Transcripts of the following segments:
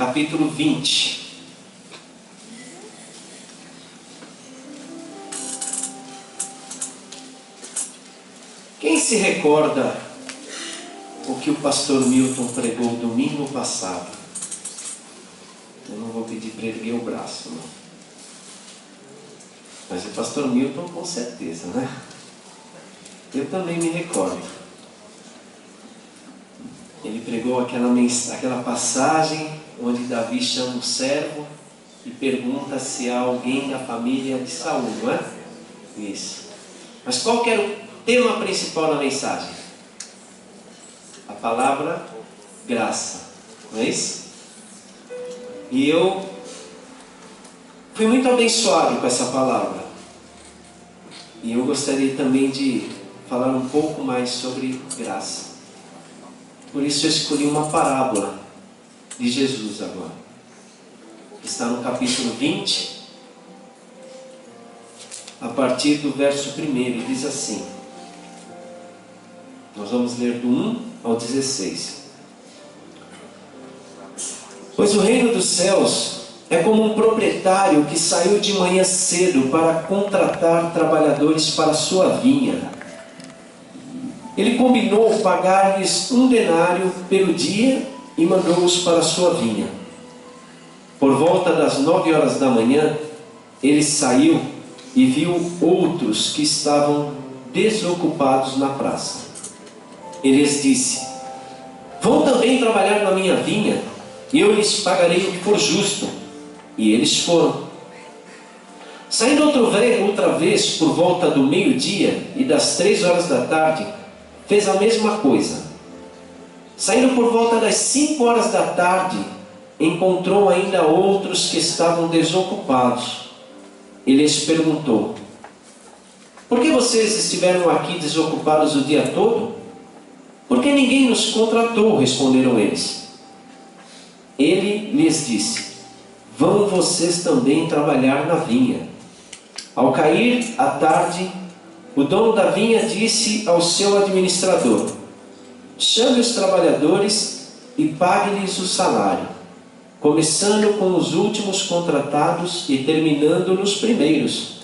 capítulo 20. Quem se recorda o que o pastor Milton pregou domingo passado? Eu não vou pedir para erguer o braço, não. Mas o pastor Milton com certeza, né? Eu também me recordo. Ele pregou aquela passagem onde Davi chama o servo e pergunta se há alguém da família de Saul, não é? Isso. Mas qual que era o tema principal na mensagem? A palavra graça, não é isso? E eu fui muito abençoado com essa palavra. E eu gostaria também de falar um pouco mais sobre graça. Por isso eu escolhi uma parábola de Jesus agora. Está no capítulo 20, a partir do verso 1, e diz assim. Nós vamos ler do 1 ao 16. Pois o reino dos céus é como um proprietário que saiu de manhã cedo para contratar trabalhadores para sua vinha. Ele combinou pagar-lhes 1 denário pelo dia e mandou-os para sua vinha. Por volta das 9 horas da manhã, ele saiu e viu outros que estavam desocupados na praça. Ele lhes disse: vão também trabalhar na minha vinha, e eu lhes pagarei o que for justo. E eles foram. Saindo outra vez por volta do meio-dia e das 3 horas da tarde, fez a mesma coisa. Saindo por volta das 5 horas da tarde, encontrou ainda outros que estavam desocupados. Ele lhes perguntou: por que vocês estiveram aqui desocupados o dia todo? Porque ninguém nos contratou, responderam eles. Ele lhes disse: vão vocês também trabalhar na vinha. Ao cair a tarde, o dono da vinha disse ao seu administrador: chame os trabalhadores e pague-lhes o salário, começando com os últimos contratados e terminando nos primeiros.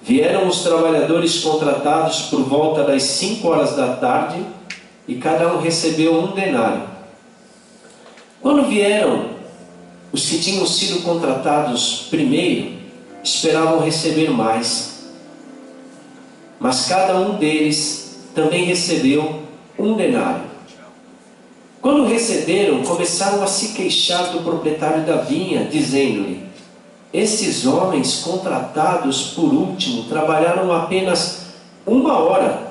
Vieram os trabalhadores contratados por volta das 5 horas da tarde, e cada um recebeu 1 denário. Quando vieram os que tinham sido contratados primeiro, esperavam receber mais. Mas cada um deles também recebeu 1 denário. Quando receberam, começaram a se queixar do proprietário da vinha, dizendo-lhe: esses homens contratados por último trabalharam apenas 1 hora.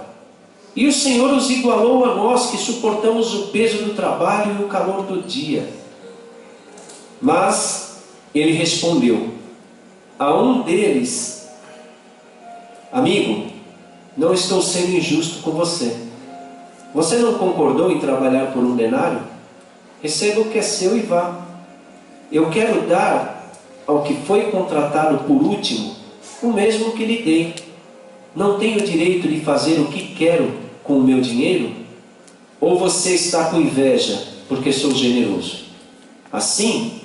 E o Senhor os igualou a nós, que suportamos o peso do trabalho e o calor do dia. Mas ele respondeu a um deles: amigo, não estou sendo injusto com você. Você não concordou em trabalhar por 1 denário? Receba o que é seu e vá. Eu quero dar ao que foi contratado por último o mesmo que lhe dei. Não tenho direito de fazer o que quero com o meu dinheiro? Ou você está com inveja porque sou generoso? Assim,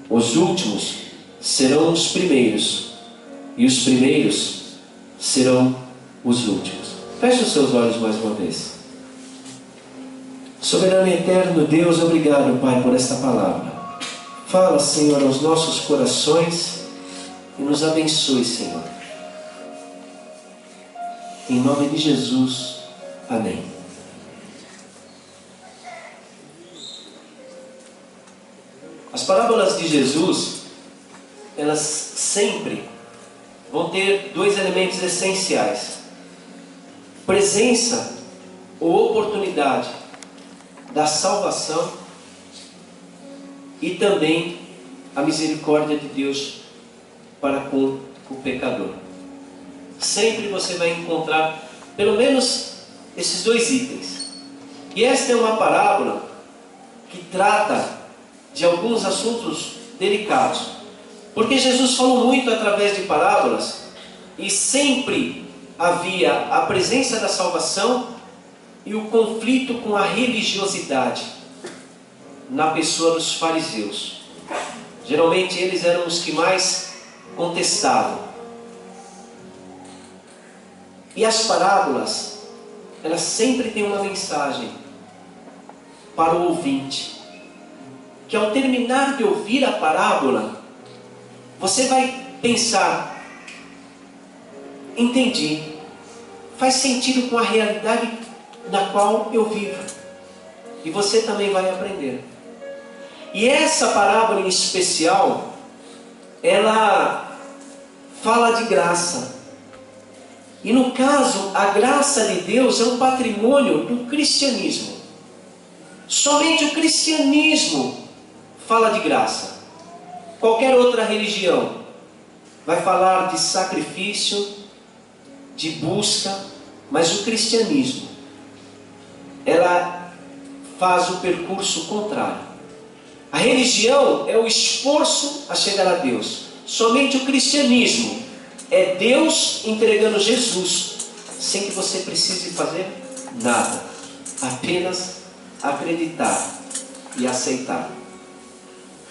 os últimos serão os primeiros, e os primeiros serão os últimos. Feche os seus olhos mais uma vez. Soberano e eterno Deus, obrigado, Pai, por esta palavra. Fala, Senhor, aos nossos corações e nos abençoe, Senhor. Em nome de Jesus, amém. As parábolas de Jesus, elas sempre vão ter 2 elementos essenciais: presença ou oportunidade da salvação e também a misericórdia de Deus para com o pecador. Sempre você vai encontrar pelo menos esses 2 itens. E esta é uma parábola que trata de alguns assuntos delicados, porque Jesus falou muito através de parábolas, e sempre havia a presença da salvação e o conflito com a religiosidade. na pessoa dos fariseus. Geralmente eles eram os que mais contestavam. E as parábolas, elas sempre têm uma mensagem para o ouvinte, que ao terminar de ouvir a parábola, você vai pensar: entendi, faz sentido com a realidade na qual eu vivo. E você também vai aprender. E essa parábola em especial, ela fala de graça. E no caso, a graça de Deus é um patrimônio do cristianismo. Somente o cristianismo fala de graça. Qualquer outra religião vai falar de sacrifício, de busca, mas o cristianismo, ela faz o percurso contrário. A religião é o esforço a chegar a Deus. Somente o cristianismo é Deus entregando Jesus, sem que você precise fazer nada, apenas acreditar e aceitar.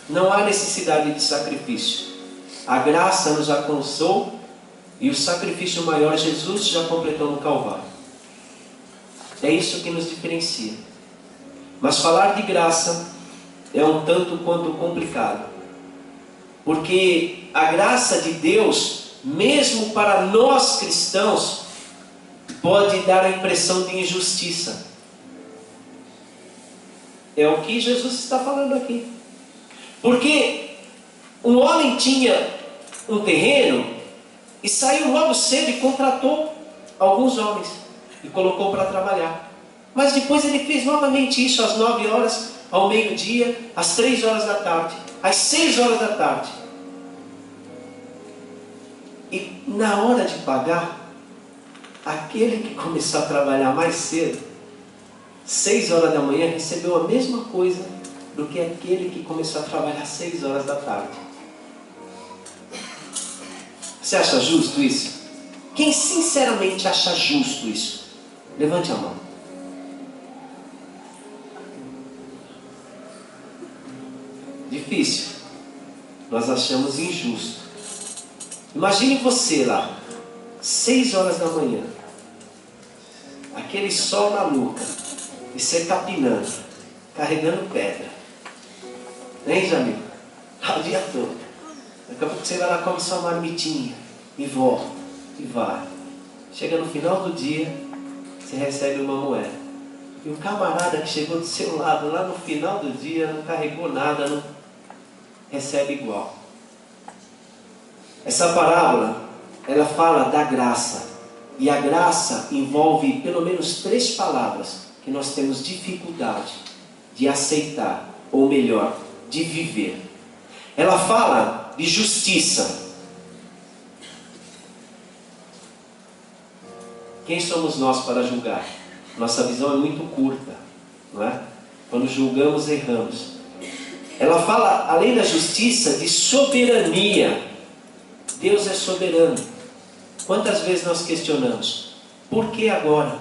Não há necessidade de sacrifício. A graça nos alcançou e o sacrifício maior Jesus já completou no Calvário. É isso que nos diferencia. Mas falar de graça é um tanto quanto complicado, porque a graça de Deus, mesmo para nós cristãos, pode dar a impressão de injustiça. É o que Jesus está falando aqui. Porque um homem tinha um terreno e saiu logo cedo e contratou alguns homens e colocou para trabalhar. Mas depois ele fez novamente isso às 9 horas, ao meio-dia, às 3 horas da tarde, às 6 horas da tarde. E na hora de pagar, aquele que começou a trabalhar mais cedo, 6 horas da manhã, recebeu a mesma coisa do que aquele que começou a trabalhar às 6 horas da tarde. Você acha justo isso? Quem sinceramente acha justo isso? Levante a mão. Difícil. Nós achamos injusto. Imagine você lá, 6 horas da manhã, aquele sol na nuca, e você capinando, carregando pedra. Hein, Jamil? O dia todo. Daqui a pouco você vai lá, come sua marmitinha, e volta, e vai. Chega no final do dia, você recebe uma moeda. E o camarada que chegou do seu lado, lá no final do dia, não carregou nada, não recebe igual. Essa parábola, ela fala da graça. E a graça envolve pelo menos 3 palavras que nós temos dificuldade de aceitar, ou melhor, de viver. Ela fala de justiça. Quem somos nós para julgar? Nossa visão é muito curta, não é? Quando julgamos, erramos. Ela fala, além da justiça, de soberania. Deus é soberano. Quantas vezes nós questionamos? Por que agora?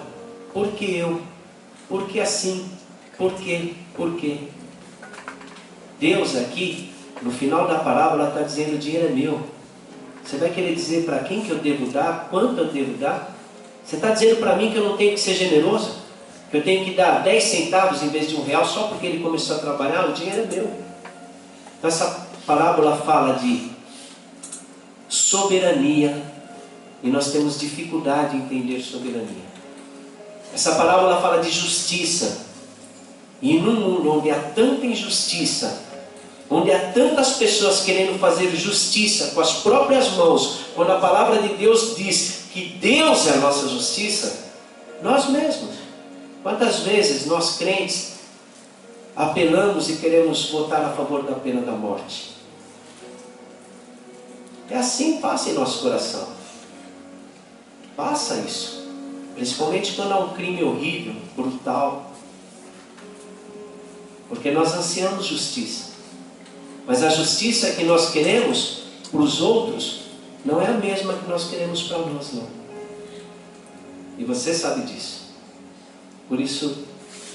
Por que eu? Por que assim? Por quê? Por quê? Deus aqui, no final da parábola, está dizendo: o dinheiro é meu. Você vai querer dizer para quem que eu devo dar? Quanto eu devo dar? Você está dizendo para mim que eu não tenho que ser generoso? Que eu tenho que dar 10 centavos em vez de R$1 só porque ele começou a trabalhar? O dinheiro é meu. Então essa parábola fala de soberania, e nós temos dificuldade em entender soberania. Essa parábola fala de justiça, e num mundo onde há tanta injustiça, onde há tantas pessoas querendo fazer justiça com as próprias mãos, quando a palavra de Deus diz que Deus é a nossa justiça, nós mesmos, quantas vezes nós crentes apelamos e queremos votar a favor da pena da morte? É assim que passa em nosso coração. Passa isso. Principalmente quando há um crime horrível, brutal. Porque nós ansiamos justiça. Mas a justiça que nós queremos para os outros não é a mesma que nós queremos para nós, não. E você sabe disso. Por isso,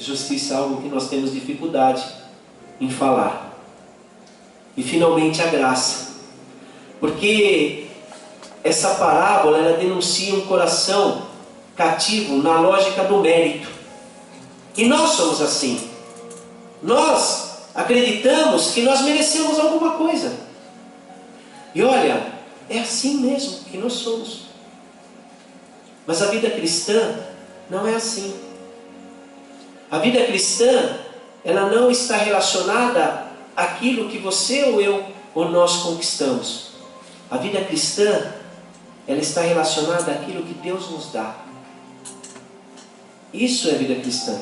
justiça é algo que nós temos dificuldade em falar. E finalmente a graça. Porque essa parábola, ela denuncia um coração cativo na lógica do mérito. E nós somos assim. Nós acreditamos que nós merecemos alguma coisa. E olha, é assim mesmo que nós somos. Mas a vida cristã não é assim. A vida cristã, ela não está relacionada àquilo que você ou eu ou nós conquistamos. A vida cristã, ela está relacionada àquilo que Deus nos dá. Isso é vida cristã.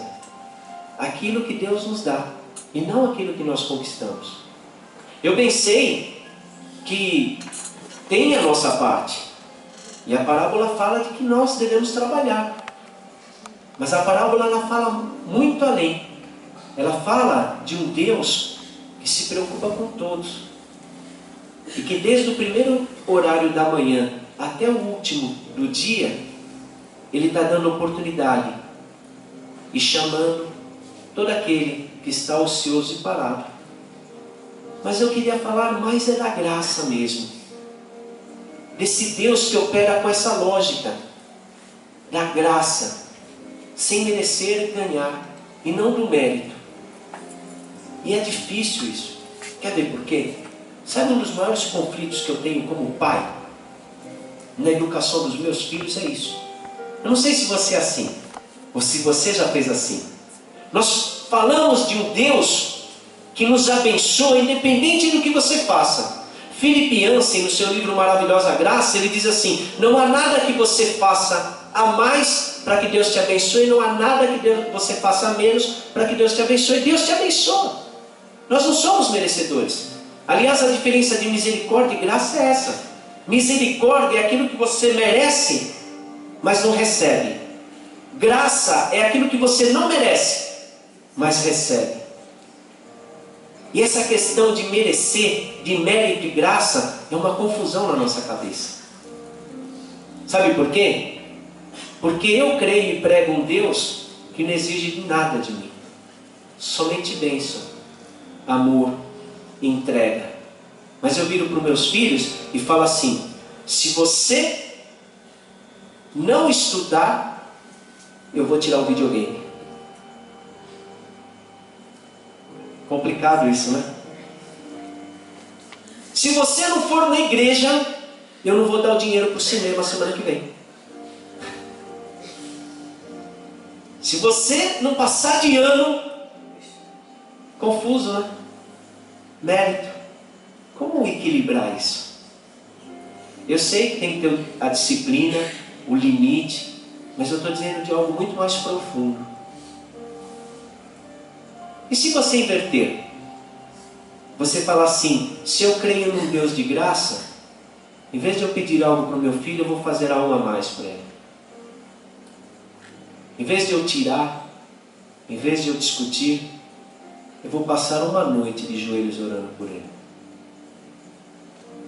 Aquilo que Deus nos dá e não aquilo que nós conquistamos. Eu bem sei que tem a nossa parte. E a parábola fala de que nós devemos trabalhar. Mas a parábola, ela fala muito além. Ela fala de um Deus que se preocupa com todos. E que desde o primeiro horário da manhã até o último do dia, Ele está dando oportunidade e chamando todo aquele que está ocioso e parado. Mas eu queria falar mais é da graça mesmo. Desse Deus que opera com essa lógica da graça, sem merecer ganhar, e não do mérito. E é difícil isso. Quer ver por quê? Sabe, um dos maiores conflitos que eu tenho como pai na educação dos meus filhos é isso. Eu não sei se você é assim, ou se você já fez assim. Nós falamos de um Deus que nos abençoa independente do que você faça. Philip Yancey, no seu livro Maravilhosa Graça, ele diz assim: não há nada que você faça a mais para que Deus te abençoe, não há nada que você faça a menos para que Deus te abençoe. Deus te abençoa. Nós não somos merecedores. Aliás, a diferença de misericórdia e graça é essa. Misericórdia é aquilo que você merece, mas não recebe. Graça é aquilo que você não merece, mas recebe. E essa questão de merecer, de mérito e graça, é uma confusão na nossa cabeça. Sabe por quê? Porque eu creio e prego um Deus que não exige nada de mim. Somente bênção, amor e entrega. Mas eu viro para os meus filhos e falo assim: se você não estudar, eu vou tirar o videogame. Complicado isso, né? Se você não for na igreja, eu não vou dar o dinheiro para o cinema semana que vem. Se você não passar de ano, confuso, né? Mérito. Como equilibrar isso? Eu sei que tem que ter a disciplina, o limite, mas eu estou dizendo de algo muito mais profundo. E se você inverter? Você falar assim: se eu creio num Deus de graça, em vez de eu pedir algo para o meu filho, eu vou fazer algo a mais para ele. Em vez de eu tirar, em vez de eu discutir, eu vou passar uma noite de joelhos orando por ele.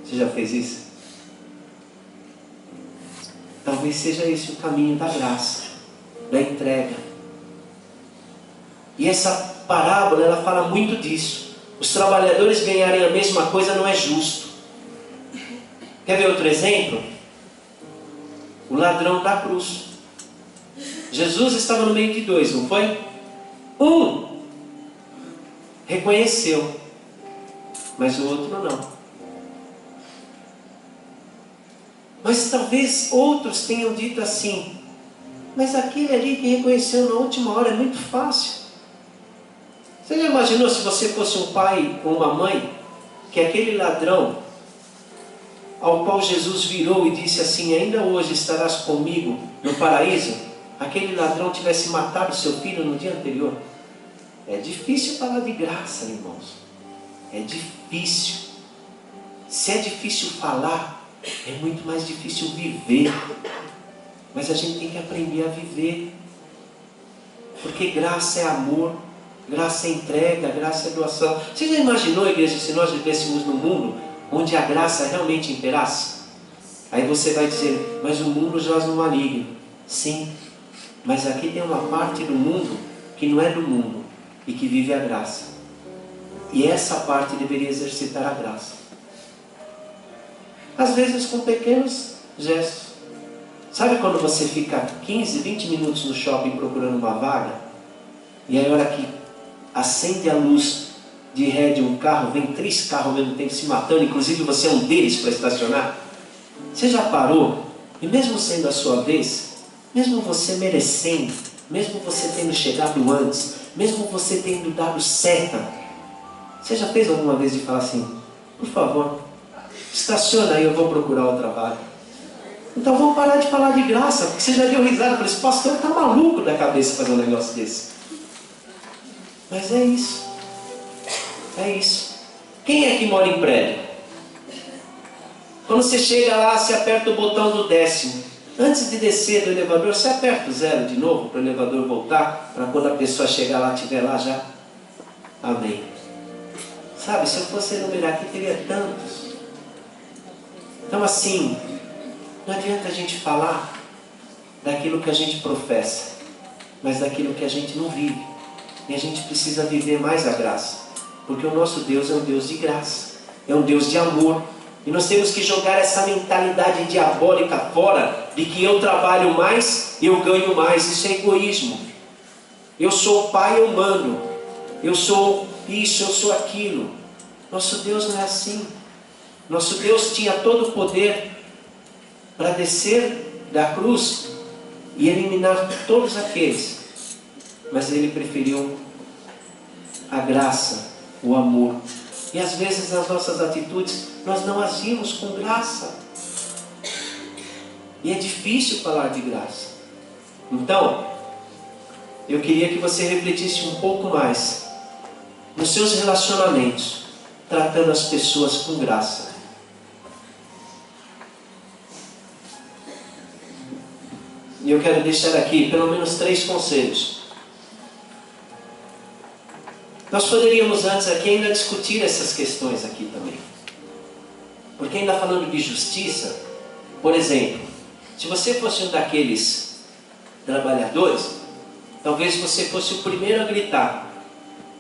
Você já fez isso? Talvez seja esse o caminho da graça, da entrega. E essa parábola, ela fala muito disso. Os trabalhadores ganharem a mesma coisa não é justo. Quer ver outro exemplo? O ladrão da cruz. Jesus estava no meio de dois, não foi? Um reconheceu, mas o outro não. Mas talvez outros tenham dito assim: mas aquele ali que reconheceu na última hora é muito fácil. Você já imaginou se você fosse um pai ou uma mãe, que aquele ladrão ao qual Jesus virou e disse assim: ainda hoje estarás comigo no paraíso, aquele ladrão tivesse matado seu filho no dia anterior? É difícil falar de graça, irmãos. É difícil. Se é difícil falar, é muito mais difícil viver. Mas a gente tem que aprender a viver. Porque graça é amor, graça é entrega, graça é doação. Você já imaginou, igreja, se nós vivêssemos num mundo onde a graça realmente imperasse? Aí você vai dizer: mas o mundo jaz no maligno. Sim, mas aqui tem uma parte do mundo que não é do mundo e que vive a graça. E essa parte deveria exercitar a graça. Às vezes com pequenos gestos. Sabe quando você fica 15, 20 minutos no shopping procurando uma vaga? E aí a hora que acende a luz de ré de um carro, vem 3 carros ao mesmo tempo se matando, inclusive você é um deles para estacionar. Você já parou? E mesmo sendo a sua vez, mesmo você merecendo, mesmo você tendo chegado antes, mesmo você tendo dado seta, você já fez alguma vez de falar assim: por favor, estaciona aí, eu vou procurar outra vaga. Então vamos parar de falar de graça, porque você já deu risada, falou: esse pastor está maluco da cabeça fazer um negócio desse. Mas é isso. É isso. Quem é que mora em prédio? Quando você chega lá, você aperta o botão do 10º. Antes de descer do elevador, você aperta o 0 de novo para o elevador voltar, para quando a pessoa chegar lá, estiver lá já. Amém. Sabe, se eu fosse enumerar aqui, teria tantos. Então assim, não adianta a gente falar daquilo que a gente professa, mas daquilo que a gente não vive. E a gente precisa viver mais a graça, porque o nosso Deus é um Deus de graça, é um Deus de amor. E nós temos que jogar essa mentalidade diabólica fora, de que eu trabalho mais, eu ganho mais. Isso é egoísmo. Eu sou o pai, eu mando. Eu sou isso, eu sou aquilo. Nosso Deus não é assim. Nosso Deus tinha todo o poder para descer da cruz e eliminar todos aqueles. Mas Ele preferiu a graça, o amor. E às vezes nas nossas atitudes nós não agimos com graça. E é difícil falar de graça. Então, eu queria que você refletisse um pouco mais nos seus relacionamentos, tratando as pessoas com graça. E eu quero deixar aqui pelo menos 3 conselhos. Nós poderíamos antes aqui ainda discutir essas questões aqui também. Porque ainda falando de justiça, por exemplo, se você fosse um daqueles trabalhadores, talvez você fosse o primeiro a gritar: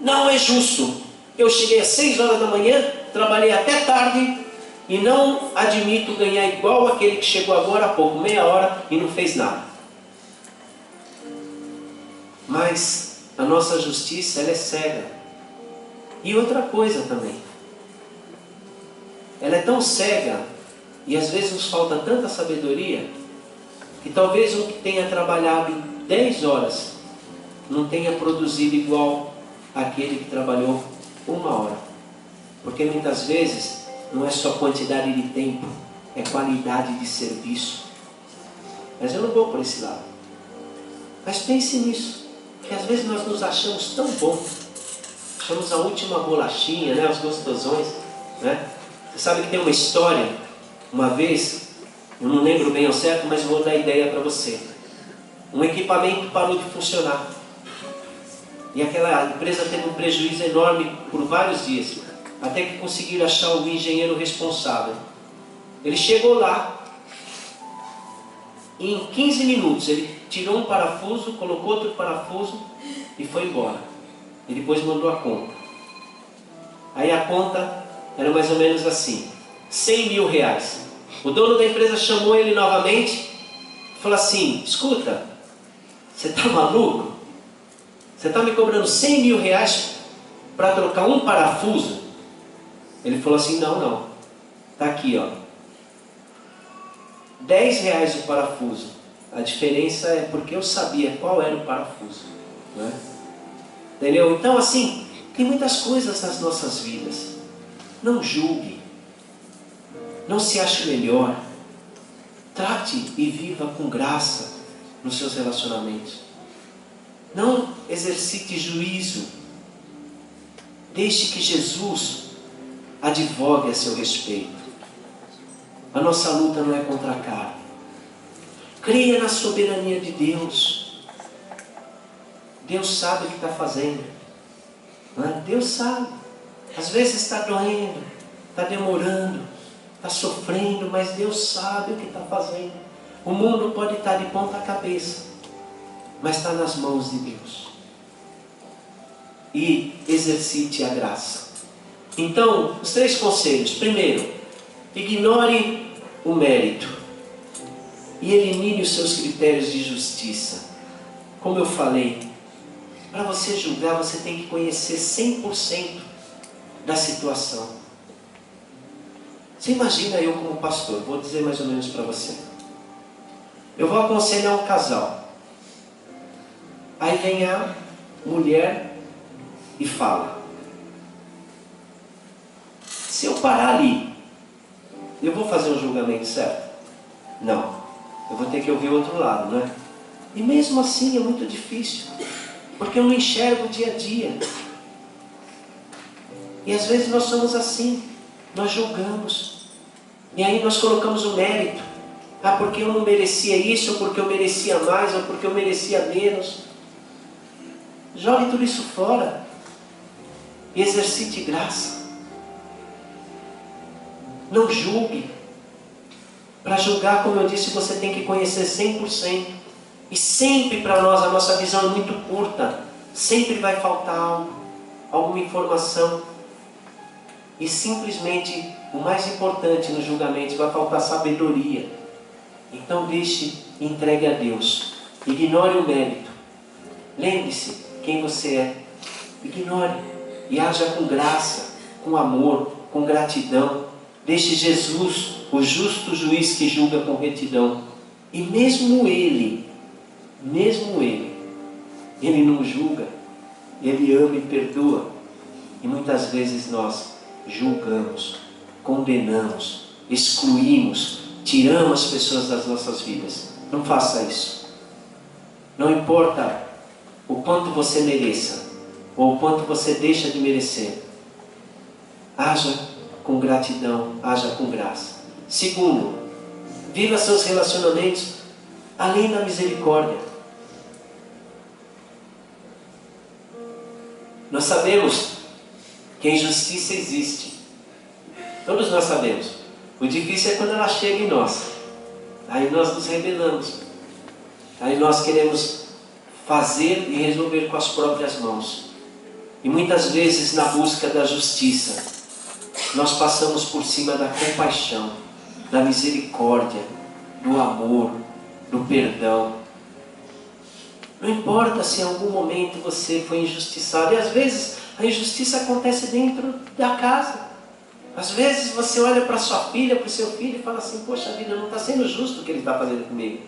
não é justo, eu cheguei às 6 horas da manhã, trabalhei até tarde e não admito ganhar igual aquele que chegou agora há pouco, meia hora e não fez nada. Mas a nossa justiça, ela é cega. E outra coisa também, ela é tão cega, e às vezes nos falta tanta sabedoria, que talvez um que tenha trabalhado 10 horas não tenha produzido igual aquele que trabalhou 1 hora. Porque muitas vezes não é só quantidade de tempo, é qualidade de serviço. Mas eu não vou por esse lado. Mas pense nisso, que às vezes nós nos achamos tão bons, achamos a última bolachinha, né, os gostosões, né? Você sabe que tem uma história, uma vez, eu não lembro bem ao certo, mas vou dar ideia para você. Um equipamento parou de funcionar. E aquela empresa teve um prejuízo enorme por vários dias, até que conseguiram achar o engenheiro responsável. Ele chegou lá, e em 15 minutos ele tirou um parafuso, colocou outro parafuso e foi embora. E depois mandou a conta. Aí a conta era mais ou menos assim: 100 mil reais. O dono da empresa chamou ele novamente e falou assim: escuta, você está maluco? Você está me cobrando 100 mil reais para trocar um parafuso? Ele falou assim: não, está aqui, ó, 10 reais o parafuso. A diferença é porque eu sabia qual era o parafuso, né? Entendeu? Então assim, tem muitas coisas nas nossas vidas. Não julgue, não se ache melhor. Trate e viva com graça nos seus relacionamentos. Não exercite juízo. Deixe que Jesus advogue a seu respeito. A nossa luta não é contra a carne. Creia na soberania de Deus. Deus sabe o que está fazendo. Deus sabe. Às vezes está doendo, está demorando, está sofrendo, mas Deus sabe o que está fazendo. O mundo pode estar de ponta cabeça, mas está nas mãos de Deus. E exercite a graça. Então, os 3 conselhos. Primeiro, ignore o mérito e elimine os seus critérios de justiça. Como eu falei, para você julgar, você tem que conhecer 100% da situação. Você imagina eu como pastor, vou dizer mais ou menos para você. Eu vou aconselhar um casal. Aí vem a mulher e fala. Se eu parar ali, eu vou fazer um julgamento certo? Não. Eu vou ter que ouvir o outro lado, não é? E mesmo assim é muito difícil, porque eu não enxergo o dia a dia. E às vezes nós somos assim, nós julgamos. E aí nós colocamos o mérito. Ah, porque eu não merecia isso, ou porque eu merecia mais, ou porque eu merecia menos. Jogue tudo isso fora e exercite graça. Não julgue. Para julgar, como eu disse, você tem que conhecer 100%. E sempre para nós, a nossa visão é muito curta. Sempre vai faltar algo, alguma informação. E simplesmente, o mais importante no julgamento, vai faltar sabedoria. Então deixe, entregue a Deus. Ignore o mérito. Lembre-se quem você é. Ignore. E haja com graça, com amor, com gratidão. Deixe Jesus, o justo juiz que julga com retidão. E mesmo Ele não julga. Ele ama e perdoa. E muitas vezes nós julgamos, condenamos, excluímos, tiramos as pessoas das nossas vidas. Não faça isso. Não importa o quanto você mereça, ou o quanto você deixa de merecer. Haja com gratidão, haja com graça. Segundo, viva seus relacionamentos além da misericórdia. Nós sabemos que a injustiça existe. Todos nós sabemos. O difícil é quando ela chega em nós. Aí nós nos rebelamos. Aí nós queremos fazer e resolver com as próprias mãos. E muitas vezes, na busca da justiça, nós passamos por cima da compaixão, da misericórdia, do amor, do perdão. Não importa se em algum momento você foi injustiçado. E às vezes a injustiça acontece dentro da casa. Às vezes você olha para sua filha, para o seu filho e fala assim: poxa vida, não está sendo justo o que ele está fazendo comigo.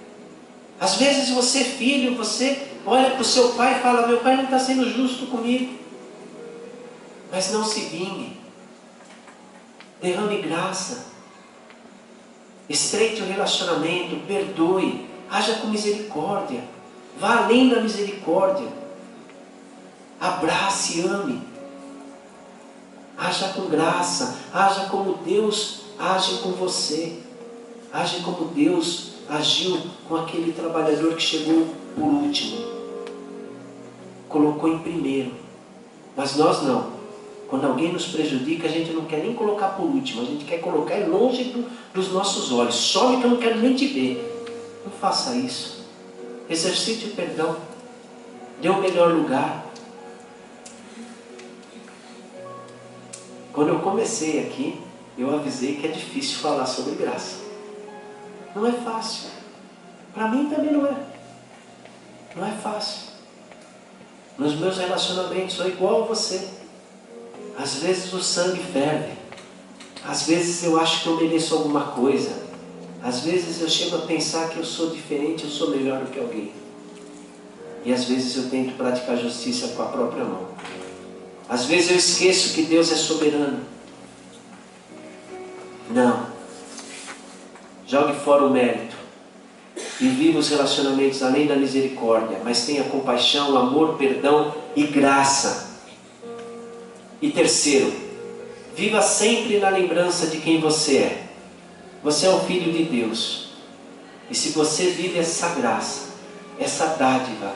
Às vezes você, filho, você olha para o seu pai e fala: meu pai não está sendo justo comigo. Mas não se vingue. Derrame graça. Estreite o relacionamento, perdoe, haja com misericórdia. Vá além da misericórdia. Abrace, ame. Haja com graça. Haja como Deus age com você. Haja como Deus agiu com aquele trabalhador que chegou por último. Colocou em primeiro. Mas nós não. Quando alguém nos prejudica, a gente não quer nem colocar por último. A gente quer colocar longe dos nossos olhos. Some que eu não quero nem te ver. Não faça isso. Exercite o perdão. Dê o melhor lugar. Quando eu comecei aqui, eu avisei que é difícil falar sobre graça. Não é fácil. Para mim também não é. Não é fácil. Nos meus relacionamentos sou igual a você. Às vezes o sangue ferve. Às vezes eu acho que eu mereço alguma coisa. Às vezes eu chego a pensar que eu sou diferente, eu sou melhor do que alguém. E às vezes eu tento praticar justiça com a própria mão. Às vezes eu esqueço que Deus é soberano. Não. Jogue fora o mérito. E viva os relacionamentos além da misericórdia. Mas tenha compaixão, amor, perdão e graça. E terceiro, viva sempre na lembrança de quem você é. Você é um filho de Deus. E se você vive essa graça, essa dádiva,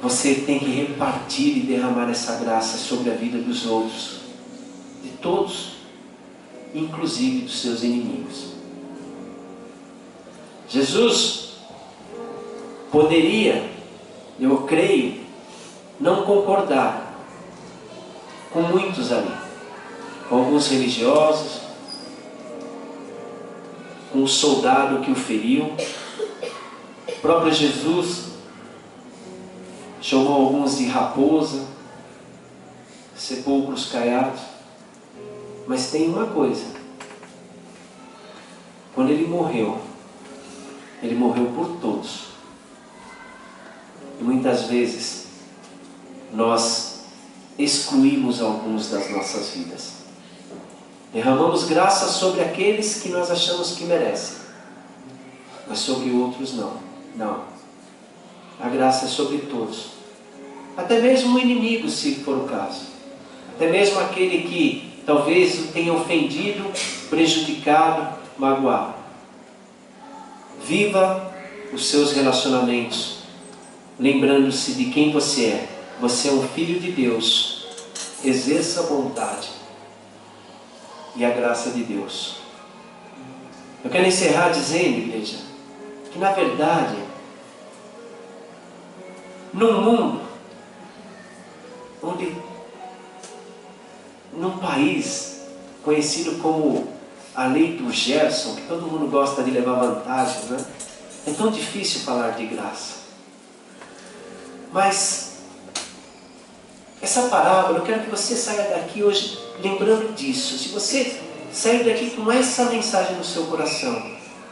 você tem que repartir e derramar essa graça sobre a vida dos outros. De todos, inclusive dos seus inimigos. Jesus poderia, eu creio, não concordar com muitos ali, com alguns religiosos, com o soldado que o feriu. O próprio Jesus chamou alguns de raposa, sepulcros caiados. Mas tem uma coisa: quando ele morreu por todos. E muitas vezes nós excluímos alguns das nossas vidas. Derramamos graça sobre aqueles que nós achamos que merecem, mas sobre outros não. Não. A graça é sobre todos. Até mesmo o inimigo, se for o caso. Até mesmo aquele que talvez o tenha ofendido, prejudicado, magoado. Viva os seus relacionamentos, lembrando-se de quem você é. Você é um filho de Deus. Exerça a bondade e a graça de Deus. Eu quero encerrar dizendo, igreja, que na verdade, num mundo onde, num país conhecido como a lei do Gerson, que todo mundo gosta de levar vantagem, né? É tão difícil falar de graça. Mas essa parábola, eu quero que você saia daqui hoje lembrando disso. Se você sair daqui com essa mensagem no seu coração,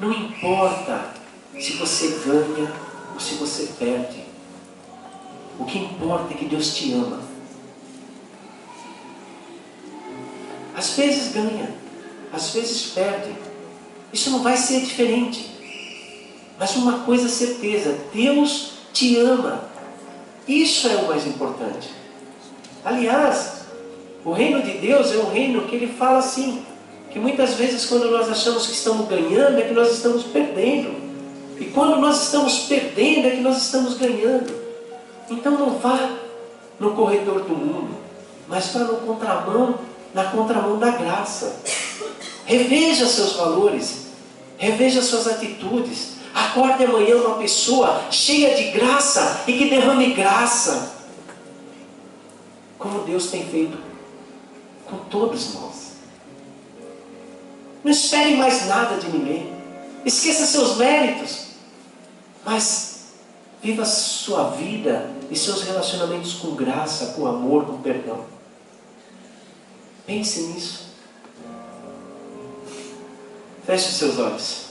não importa se você ganha ou se você perde. O que importa é que Deus te ama. Às vezes ganha, às vezes perde. Isso não vai ser diferente. Mas uma coisa é certeza: Deus te ama. Isso é o mais importante. Aliás, o reino de Deus é um reino que ele fala assim, que muitas vezes quando nós achamos que estamos ganhando, é que nós estamos perdendo. E quando nós estamos perdendo, é que nós estamos ganhando. Então não vá no corredor do mundo, mas vá na contramão da graça. Reveja seus valores, reveja suas atitudes. Acorde amanhã uma pessoa cheia de graça e que derrame graça, como Deus tem feito com todos nós. Não espere mais nada de ninguém. Esqueça seus méritos, mas viva sua vida e seus relacionamentos com graça, com amor, com perdão. Pense nisso. Feche os seus olhos.